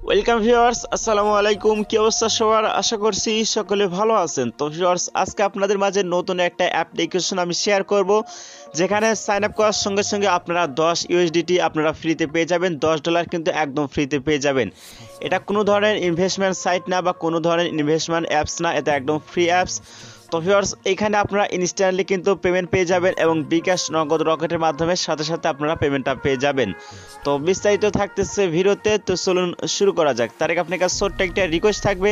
Welcome viewers, আসসালামু আলাইকুম। কি অবস্থা সবার? আশা করছি সকলে ভালো আছেন। তো ভিউয়ার্স, আজকে আপনাদের মাঝে নতুন একটা অ্যাপ্লিকেশন আমি শেয়ার করব, যেখানে সাইন আপ করার সঙ্গে সঙ্গে আপনারা 10 ইউএসডিটি আপনারা ফ্রিতে পেয়ে যাবেন। $10 কিন্তু একদম ফ্রিতে পেয়ে যাবেন। এটা কোনো ধরনের ইনভেস্টমেন্ট সাইট না বা কোনো ধরনের ইনভেস্টমেন্ট অ্যাপস না, এটা একদম ফ্রি অ্যাপস। তো ভিউয়ার্স, এখানে আপনারা ইনস্ট্যান্টলি কিন্তু পেমেন্ট পেয়ে যাবেন এবং বিকাশ নগদ রকেটের মাধ্যমে সাথে সাথে আপনারা পেমেন্টটা পেয়ে যাবেন। তো বিস্তারিত থাকতেছে ভিডিওতে, তো চলুন শুরু করা যাক। তার আগে আপনার কাছে ছোট্ট একটা রিকোয়েস্ট থাকবে,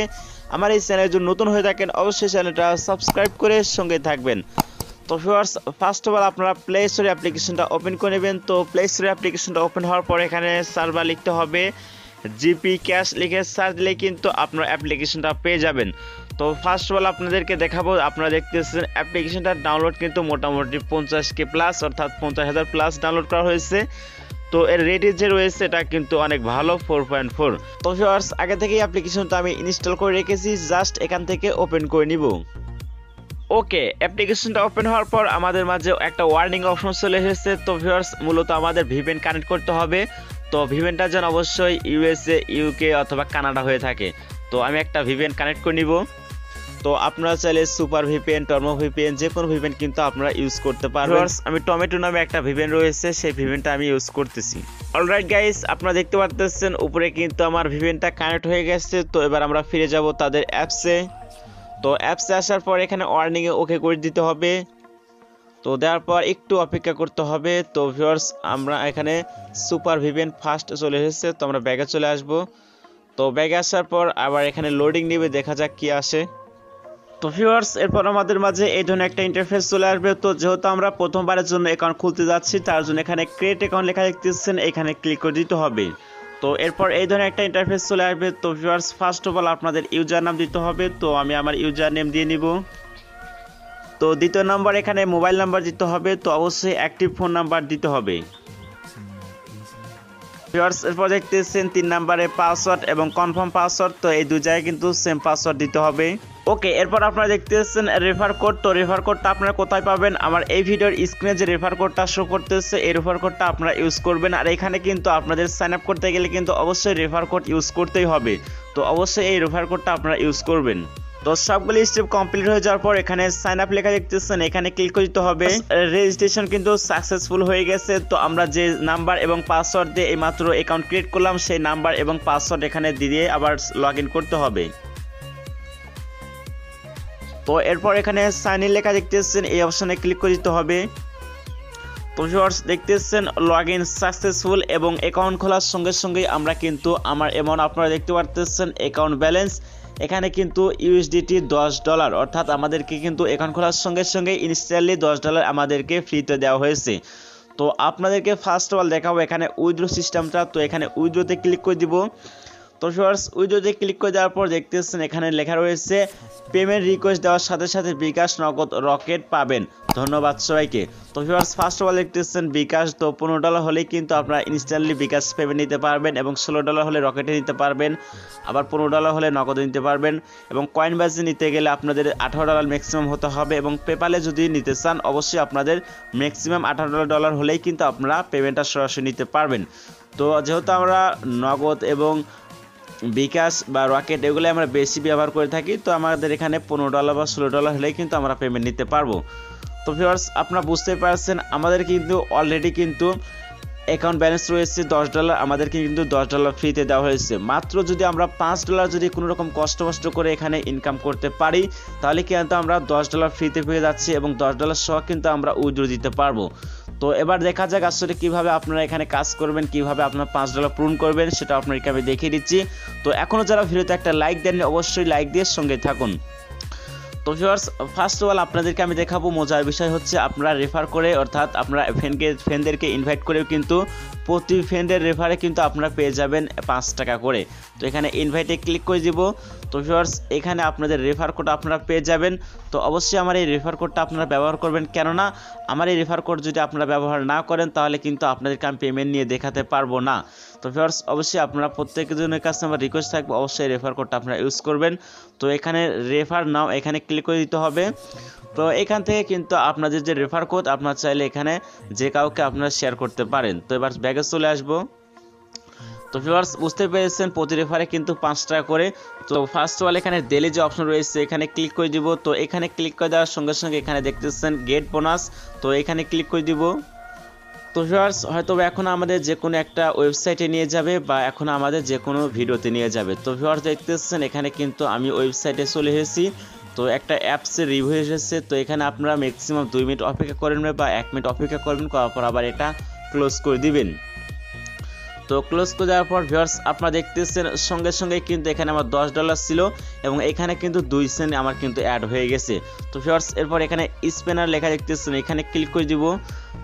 আমার এই চ্যানেলে যদি নতুন হয়ে থাকেন অবশ্যই চ্যানেলটা সাবস্ক্রাইব করে সঙ্গে থাকবেন। তো ভিউয়ার্স, ফার্স্ট অফ অল আপনারা প্লে স্টোরে অ্যাপ্লিকেশনটা ওপেন করে নেবেন। তো প্লে স্টোরে অ্যাপ্লিকেশনটা ওপেন হওয়ার পর এখানে সার্ভার লিখতে হবে, জিপি ক্যাশ লিখে সার্চ দিলে কিন্তু আপনার অ্যাপ্লিকেশনটা পেয়ে যাবেন। তো ফার্স্ট অফ অল আপনাদেরকে দেখাবো, আপনারা দেখতেছেন অ্যাপ্লিকেশনটা ডাউনলোড কিন্তু মোটামুটি 50K প্লাস, অর্থাৎ 50,000 প্লাস ডাউনলোড করা হয়েছে। তো এর রেটিং যে রয়েছে এটা কিন্তু অনেক ভালো, 4.4। তো ভিউয়ার্স, আগে থেকেই অ্যাপ্লিকেশনটা আমি ইনস্টল করে রেখেছি, জাস্ট এখান থেকে ওপেন করে নিব। ওকে, অ্যাপ্লিকেশনটা ওপেন হওয়ার পর আমাদের মাঝে একটা ওয়ার্নিং অপশন চলে এসেছে। তো ভিউয়ার্স, মূলত আমাদের ভিপিএন কানেক্ট করতে হবে। তো ভিপিএনটা যেন অবশ্যই ইউএসএ, ইউকে অথবা কানাডা হয়ে থাকে। তো আমি একটা ভিপিএন কানেক্ট করে নিব। তো আপনারা চাইলে সুপার ভিপিএন, টর্মো ভিপিএন, যে কোনো ভিপিএন কিন্তু আপনারা ইউজ করতে পারবেন। আমি টমেটো নামে একটা ভিপিএন রয়েছে, সেই ভিপিএনটা আমি ইউজ করতেছি। অলরাইট গাইস, আপনারা দেখতে পাচ্ছেন উপরে কিন্তু আমার ভিপিএনটা কানেক্ট হয়ে গেছে। তো এবার আমরা ফিরে যাব তাদের অ্যাপসে। তো অ্যাপসে আসার পর এখানে ওয়ার্নিংয়ে ওকে করে দিতে হবে। তো দেওয়ার পর একটু অপেক্ষা করতে হবে। তো ভিউয়ার্স, আমরা এখানে সুপার ভিপিএন ফার্স্ট চলে এসেছে, তো আমরা ব্যাগে চলে আসব। তো ব্যাগে আসার পর আবার এখানে লোডিং নেবে, দেখা যাক কি আসে। তো ভিউয়ার্স, এরপর আমাদের মাঝে এই ধরনের একটা ইন্টারফেস চলে আসবে। তো যেহেতু আমরা প্রথমবারের জন্য অ্যাকাউন্ট খুলতে যাচ্ছি, তার জন্য এখানে ক্রিয়েট অ্যাকাউন্ট লেখা দেখতেছেন, এখানে ক্লিক করে দিতে হবে। তো এরপর এই ধরনের একটা ইন্টারফেস চলে আসবে। তো ভিউয়ার্স, ফার্স্ট অফ অল আপনাদের ইউজার নাম দিতে হবে। তো আমি আমার ইউজার নেম দিয়ে নিব। তো দ্বিতীয় নাম্বার এখানে মোবাইল নাম্বার দিতে হবে। তো অবশ্যই অ্যাক্টিভ ফোন নাম্বার দিতে হবে। ভিউয়ার্স, এরপর দেখতেছেন 3 নম্বরে পাসওয়ার্ড এবং কনফার্ম পাসওয়ার্ড। তো এই দুই জায়গায় কিন্তু সেম পাসওয়ার্ড দিতে হবে। ওকে, এরপর আপনারা দেখতেছেন রেফার কোড। তো রেফার কোডটা আপনারা কোথায় পাবেন? আমার এই ভিডিওর স্ক্রিনে যে রেফার কোডটা শো করতেছে, এই রেফার কোডটা আপনারা ইউজ করবেন। আর এখানে কিন্তু আপনাদের সাইন আপ করতে গেলে কিন্তু অবশ্যই রেফার কোড ইউজ করতেই হবে। তো অবশ্যই এই রেফার কোডটা আপনারা ইউজ করবেন। তো সবগুলি স্টেপ কমপ্লিট হয়ে যাওয়ার পর এখানে সাইন আপ লেখা দেখতেছেন, এখানে ক্লিক করে দিতে হবে। রেজিস্ট্রেশন কিন্তু সাকসেসফুল হয়ে গেছে। তো আমরা যে নাম্বার এবং পাসওয়ার্ড দিয়ে এইমাত্র অ্যাকাউন্ট ক্রিয়েট করলাম, সেই নাম্বার এবং পাসওয়ার্ড এখানে দিয়ে আবার লগ ইন করতে হবে। তো এরপর এখানে সাইন ইন লেখা দেখতেছেন, এই অপশনে ক্লিক করে দিতে হবে। তো ভিউয়ার্স, দেখতেছেন লগ ইন সাকসেসফুল এবং অ্যাকাউন্ট খোলার সঙ্গে সঙ্গেই আমরা কিন্তু আপনারা দেখতে পারতেছেন অ্যাকাউন্ট ব্যালেন্স এখানে কিন্তু ইউএসডিটি $10, অর্থাৎ আমাদেরকে কিন্তু অ্যাকাউন্ট খোলার সঙ্গে সঙ্গে ইনস্ট্যান্টলি $10 আমাদেরকে ফ্রিতে দেওয়া হয়েছে। তো আপনাদেরকে ফার্স্ট অফ অল দেখাবো এখানে উইথড্র সিস্টেমটা। তো এখানে উইথড্রতে ক্লিক করে দিব। তো ভিউয়ার্স, উইথড্রতে ক্লিক করে দেওয়ার পর দেখতেছেন এখানে লেখা রয়েছে পেমেন্ট রিকোয়েস্ট দেওয়ার সাথে সাথে বিকাশ নগদ রকেট পাবেন। ধন্যবাদ সবাইকে। তো ভিউয়ার্স, ফার্স্ট অফ অল দেখতেছেন বিকাশ। তো $15 হলেই কিন্তু আপনারা ইনস্ট্যান্টলি বিকাশ পেমেন্ট নিতে পারবেন এবং $16 হলে রকেটে নিতে পারবেন, আবার $15 হলে নগদে নিতে পারবেন। এবং কয়েন বাজে নিতে গেলে আপনাদের $18 ম্যাক্সিমাম হতে হবে এবং পেপালে যদি নিতে চান অবশ্যই আপনাদের ম্যাক্সিমাম $18 হলেই কিন্তু আপনারা পেমেন্টটা সরাসরি নিতে পারবেন। তো যেহেতু আমরা নগদ এবং বিকাশ বা রকেট এগুলো আমরা বেশি ব্যবহার করে থাকি, তো আমাদের এখানে $15 বা $16 হলেই কিন্তু আমরা পেমেন্ট নিতে পারবো। তো ভিউয়ার্স, আপনারা বুঝতে পারছেন আমাদের কিন্তু অলরেডি কিন্তু অ্যাকাউন্ট ব্যালেন্স রয়েছে $10, আমাদেরকে কিন্তু $10 ফ্রিতে দেওয়া হয়েছে। মাত্র যদি আমরা $5 যদি কোনো রকম কষ্ট করে এখানে ইনকাম করতে পারি, তাহলে কিন্তু আমরা $10 ফ্রিতে পেয়ে যাচ্ছি এবং $10 সহ কিন্তু আমরা উইথড্র দিতে পারবো। তো এবার দেখা যাক আসলে কিভাবে আপনারা এখানে কাজ করবেন, কিভাবে আপনারা $5 পূরণ করবেন, সেটা আপনাদেরকে আমি দেখিয়ে দিচ্ছি। তো এখনও যারা ভিডিওতে একটা লাইক দেননি অবশ্যই লাইক দিয়ে সঙ্গে থাকুন। তো ভিউয়ার্স, ফার্স্ট অফ অল আপনাদেরকে আমি দেখাবো মজার বিষয় হচ্ছে আপনারা রেফার করে, অর্থাৎ আপনারা ফ্রেন্ডদেরকে ইনভাইট করেও কিন্তু প্রতি ফ্রেন্ডের রেফারে কিন্তু আপনারা পেয়ে যাবেন $5 করে। তো এখানে ইনভাইটে ক্লিক করে দিব। তো ভিউয়ার্স, এখানে আপনাদের রেফার কোড আপনারা পেয়ে যাবেন। তো অবশ্যই আমার এই রেফার কোডটা আপনারা ব্যবহার করবেন, কেননা আমার এই রেফার কোড যদি আপনারা ব্যবহার না করেন তাহলে কিন্তু আপনাদেরকে আমি পেমেন্ট নিয়ে দেখাতে পারবো না। তো ভিউয়ার্স, অবশ্যই আপনারা প্রত্যেকজনের কাছে আমার রিকোয়েস্ট থাকবে অবশ্যই রেফার কোডটা আপনারা ইউজ করবেন। তো এখানে রেফার নাও এখানে ক্লিক করে দিতে হবে। তো এখান থেকে কিন্তু আপনাদের যে রেফার কোড আপনারা চাইলে এখানে যে কাউকে আপনারা শেয়ার করতে পারেন। তো এবার ব্যাগে চলে আসবো। তো ভিউয়ার্স বুঝতে পেরেছেন প্রতি রেফারে কিন্তু 5 টাকা করে। তো ফার্স্ট অফ অল এখানে ডেইলি যে অপশন রয়েছে এখানে ক্লিক করে দিব। তো এখানে ক্লিক করে দেওয়ার সঙ্গে সঙ্গে এখানে দেখতেছেন গেট বোনাস, তো এখানে ক্লিক করে দিব। তো ভিউয়ার্স হয়তো এখন আমাদের যে কোনো একটা ওয়েবসাইটে নিয়ে যাবে বা এখন আমাদের যে কোনো ভিডিওতে নিয়ে যাবে। তো ভিউয়ার্স দেখতেছেন এখানে কিন্তু আমি ওয়েবসাইটে চলে এসেছি। তো একটা অ্যাপসের রিভিউ এসেছে। তো এখানে আপনারা ম্যাক্সিমাম 2 মিনিট অপেক্ষা করবেন বা 1 মিনিট অপেক্ষা করবেন, করার পর আবার এটা ক্লোজ করে দিবেন। তো ক্লোজ করে দেওয়ার পর ভিউয়ার্স আপনারা দেখতেছেন সঙ্গে সঙ্গে কিন্তু এখানে আমার $10 ছিল এবং এখানে কিন্তু 2 সেন্ট আমার কিন্তু অ্যাড হয়ে গেছে। তো ভিউয়ার্স এরপর এখানে স্পেনার লেখা দেখতেছেন, এখানে ক্লিক করে দিব।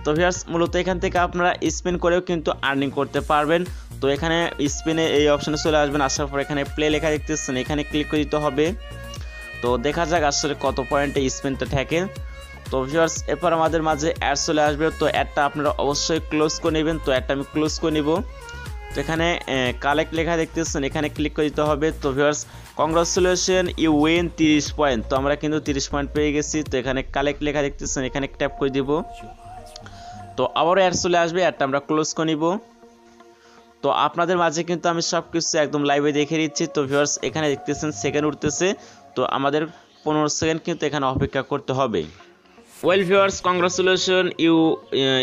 তো ভিউয়ার্স মূলত এখান থেকে আপনারা স্পেন করেও কিন্তু আর্নিং করতে পারবেন। তো এখানে স্পেনে এই অপশনে চলে আসবেন, আসার পর এখানে প্লে লেখা দেখতেছেন, এখানে ক্লিক করে দিতে হবে। তো দেখা যাক আসলে কত পয়েন্টে স্পেনটা থাকে। তো ভিউয়ার্স এরপর আমাদের মাঝে অ্যাড চলে আসবে। তো অ্যাডটা আপনারা অবশ্যই ক্লোজ করে নেবেন। তো অ্যাডটা আমি ক্লোজ করে নিব। তো এখানে কালেক্ট লেখা দেখতেছেন, এখানে ক্লিক করে দিতে হবে। তো viewers congratulation you win 30 point. তো আমরা কিন্তু 30 পয়েন্ট পেয়ে গেছি। তো এখানে কালেক্ট লেখা দেখতেছেন, এখানে ট্যাপ করে দিব। তো আবারও অ্যাড চলে আসবে, অ্যাডটা আমরা ক্লোজ করে নিব। তো আপনাদের মাঝে কিন্তু আমি সব কিছু একদম লাইভে দেখে দিচ্ছি। তো ভিউয়ার্স এখানে দেখতেছেন সেকেন্ড উঠতেছে। তো আমাদের 15 সেকেন্ড কিন্তু এখানে অপেক্ষা করতে হবে। Well viewers congratulation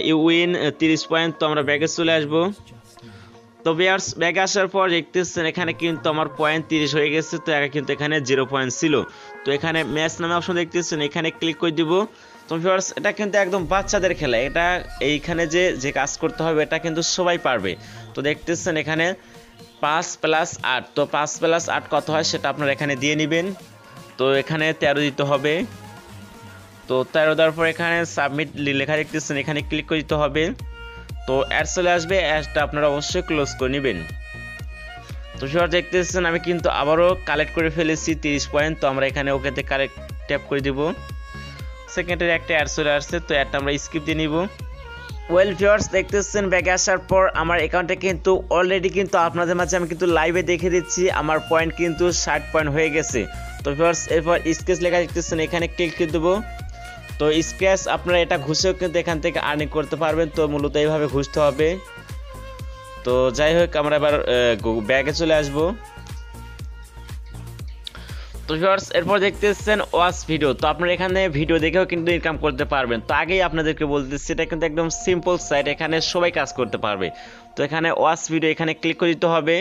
you win 30 point. তো আমরা ব্যাগে চলে আসবো। তো ভিউয়ার্স ব্যাগে আসার পর দেখতেছেন এখানে কিন্তু আমার পয়েন্ট 30 হয়ে গেছে। তো কিন্তু এখানে 0 পয়েন্ট ছিল। তো এখানে ম্যাচ নামে অপশন দেখতেছেন, এখানে ক্লিক করে দিব। তো ভিউয়ার্স এটা কিন্তু একদম বাচ্চাদের খেলা, এটা এইখানে যে কাজ করতে হবে এটা কিন্তু সবাই পারবে। তো দেখতেছেন এখানে 5 + 8। তো 5 + 8 কত হয় সেটা আপনারা এখানে দিয়ে নেবেন। তো এখানে 13 দিতে হবে। তো 13 দেওয়ার পর এখানে সাবমিট লেখা দেখতেছেন, এখানে ক্লিক করে দিতে হবে। তো অ্যাড চলে আসবে, অ্যাডটা আপনারা অবশ্যই ক্লোজ করে নেবেন। তো ভিউয়ার্স দেখতেছেন আমি কিন্তু আবারও কালেক্ট করে ফেলেছি 30 পয়েন্ট। তো আমরা এখানে ওকেতে কালেক্ট ট্যাপ করে দিব। সেকেন্ডের একটা অ্যাড চলে আসছে, তো অ্যাডটা আমরা স্কিপ দিয়ে নিব। ওয়েল ভিউয়ার্স দেখতেছেন ব্যাগে আসার পর আমার অ্যাকাউন্টে কিন্তু অলরেডি কিন্তু আপনাদের মাঝে আমি কিন্তু লাইভে দেখে দিচ্ছি আমার পয়েন্ট কিন্তু 60 পয়েন্ট হয়ে গেছে। তো ভিউয়ার্স এরপর স্কেচ লেখা দেখতেছেন, এখানে ক্লিক করে দেবো। তো স্ক্র্যাচ আপনারা এটা ঘুষেও কিন্তু এখান থেকে আর্নিং করতে পারবেন। তো মূলত এইভাবে ঘুষতে হবে। তো যাই হোক আমরা এবার ব্যাগে চলে আসব। তো ভিউয়ার্স এরপর দেখতেছেন ওয়াচ ভিডিও। তো আপনারা এখানে ভিডিও দেখেও কিন্তু ইনকাম করতে পারবেন। তো আগেই আপনাদেরকে বলতেছি এটা কিন্তু একদম সিম্পল সাইট, এখানে সবাই কাজ করতে পারবে। তো এখানে ওয়াচ ভিডিও এখানে ক্লিক করে দিতে হবে।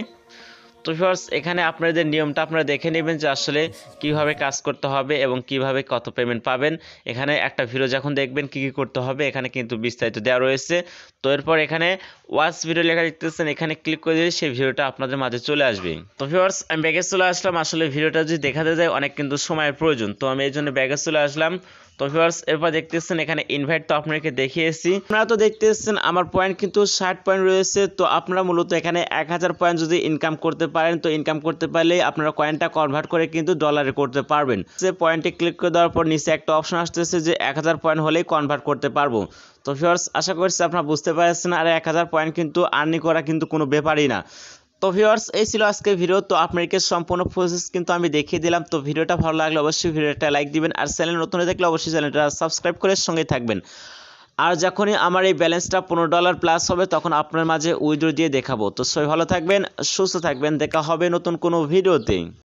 তো ভিউয়ার্স এখানে আপনাদের নিয়মটা আপনারা দেখে নেবেন যে আসলে কিভাবে কাজ করতে হবে এবং কিভাবে কত পেমেন্ট পাবেন। এখানে একটা ভিডিও যখন দেখবেন কি করতে হবে এখানে কিন্তু বিস্তারিত দেওয়া রয়েছে। তো এরপর এখানে ওয়াচ ভিডিও লেখা দেখতেছেন, এখানে ক্লিক করে দিলে সেই ভিডিওটা আপনাদের মাঝে চলে আসবে। তো ভিউয়ার্স আমি ব্যাগে চলে আসলাম। আসলে ভিডিওটা যদি দেখাতে যায় অনেক কিন্তু সময়ের প্রয়োজন, তো আমি এই জন্য ব্যাগে চলে আসলাম। তো ভিউয়ার্স এরপর দেখতেছেন এখানে ইনভাইট, তো আপনাকে দেখিয়েছি। আপনারা তো দেখতেছেন আমার পয়েন্ট কিন্তু 60 পয়েন্ট রয়েছে। তো আপনারা মূলত এখানে 1000 পয়েন্ট যদি ইনকাম করতে পারেন, তো ইনকাম করতে পারলে আপনারা কয়েনটা কনভার্ট করে কিন্তু ডলারে করতে পারবেন। সে পয়েন্টে ক্লিক করে দেওয়ার পর নিচে একটা অপশন আসতেছে যে 1000 পয়েন্ট হলেই কনভার্ট করতে পারবো। তো ভিউয়ার্স আশা করছি আপনারা বুঝতে পারছেন। আর 1000 পয়েন্ট কিন্তু আর্নিং করা কিন্তু কোনো ব্যাপারই না। তো ভিউয়ার্স এই ছিল আজকের ভিডিও। তো আপনাদেরকে সম্পূর্ণ প্রসেস কিন্তু আমি দেখিয়ে দিলাম। তো ভিডিওটা ভালো লাগলে অবশ্যই ভিডিওটা লাইক দিবেন, আর চ্যানেল নতুন হয়ে থাকলে অবশ্যই চ্যানেলটা সাবস্ক্রাইব করে সঙ্গে থাকবেন। আর যখনই আমার এই ব্যালেন্সটা $15 প্লাস হবে তখন আপনার মাঝে উইথড্র দিয়ে দেখাবো। তো সবাই ভালো থাকবেন, সুস্থ থাকবেন, দেখা হবে নতুন কোনো ভিডিওতে।